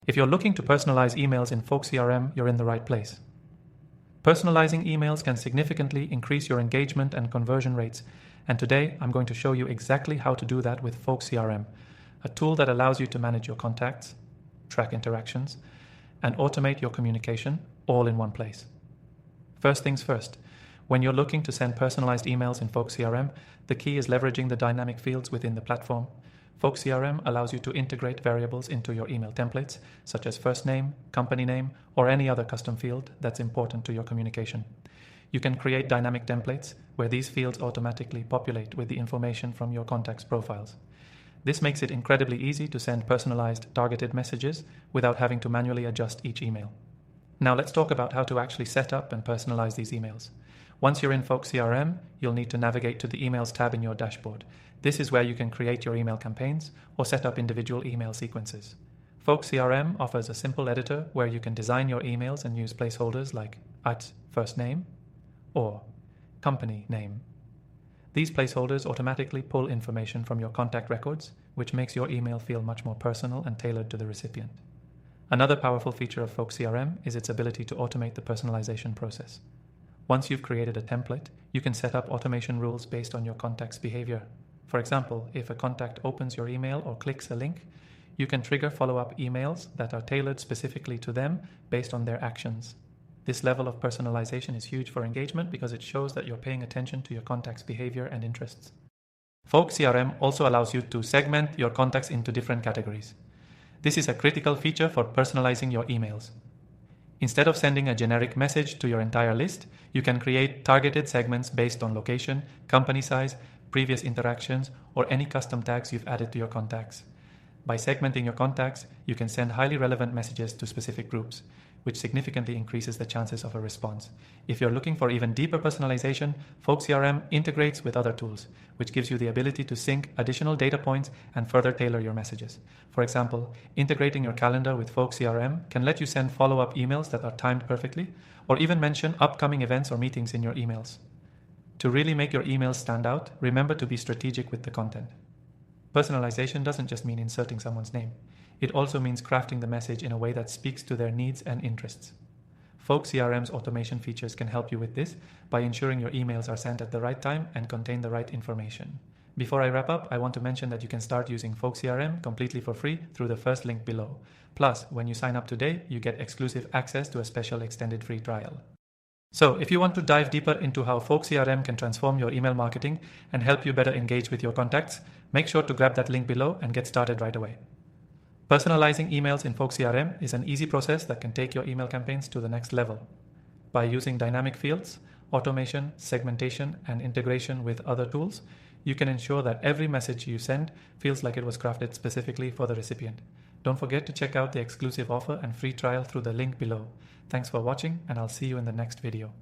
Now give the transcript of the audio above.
If you're looking to personalize emails in Folk CRM, you're in the right place. Personalizing emails can significantly increase your engagement and conversion rates, and today I'm going to show you exactly how to do that with Folk CRM, a tool that allows you to manage your contacts, track interactions, and automate your communication all in one place. First things first, when you're looking to send personalized emails in Folk CRM, the key is leveraging the dynamic fields within the platform. Folk CRM allows you to integrate variables into your email templates, such as first name, company name, or any other custom field that's important to your communication. You can create dynamic templates where these fields automatically populate with the information from your contacts' profiles. This makes it incredibly easy to send personalized, targeted messages without having to manually adjust each email. Now let's talk about how to actually set up and personalize these emails. Once you're in Folk CRM, you'll need to navigate to the Emails tab in your dashboard. This is where you can create your email campaigns or set up individual email sequences. Folk CRM offers a simple editor where you can design your emails and use placeholders like @firstname or company name. These placeholders automatically pull information from your contact records, which makes your email feel much more personal and tailored to the recipient. Another powerful feature of Folk CRM is its ability to automate the personalization process. Once you've created a template, you can set up automation rules based on your contact's behavior. For example, if a contact opens your email or clicks a link, you can trigger follow-up emails that are tailored specifically to them based on their actions. This level of personalization is huge for engagement because it shows that you're paying attention to your contact's behavior and interests. Folk CRM also allows you to segment your contacts into different categories. This is a critical feature for personalizing your emails. Instead of sending a generic message to your entire list, you can create targeted segments based on location, company size, previous interactions, or any custom tags you've added to your contacts. By segmenting your contacts, you can send highly relevant messages to specific groups, which significantly increases the chances of a response. If you're looking for even deeper personalization, Folk CRM integrates with other tools, which gives you the ability to sync additional data points and further tailor your messages. For example, integrating your calendar with Folk CRM can let you send follow-up emails that are timed perfectly, or even mention upcoming events or meetings in your emails. To really make your emails stand out, remember to be strategic with the content. Personalization doesn't just mean inserting someone's name. It also means crafting the message in a way that speaks to their needs and interests. Folk CRM's automation features can help you with this by ensuring your emails are sent at the right time and contain the right information. Before I wrap up, I want to mention that you can start using Folk CRM completely for free through the first link below. Plus, when you sign up today, you get exclusive access to a special extended free trial. So, if you want to dive deeper into how Folk CRM can transform your email marketing and help you better engage with your contacts, make sure to grab that link below and get started right away. Personalizing emails in Folk CRM is an easy process that can take your email campaigns to the next level. By using dynamic fields, automation, segmentation, and integration with other tools, you can ensure that every message you send feels like it was crafted specifically for the recipient. Don't forget to check out the exclusive offer and free trial through the link below. Thanks for watching, and I'll see you in the next video.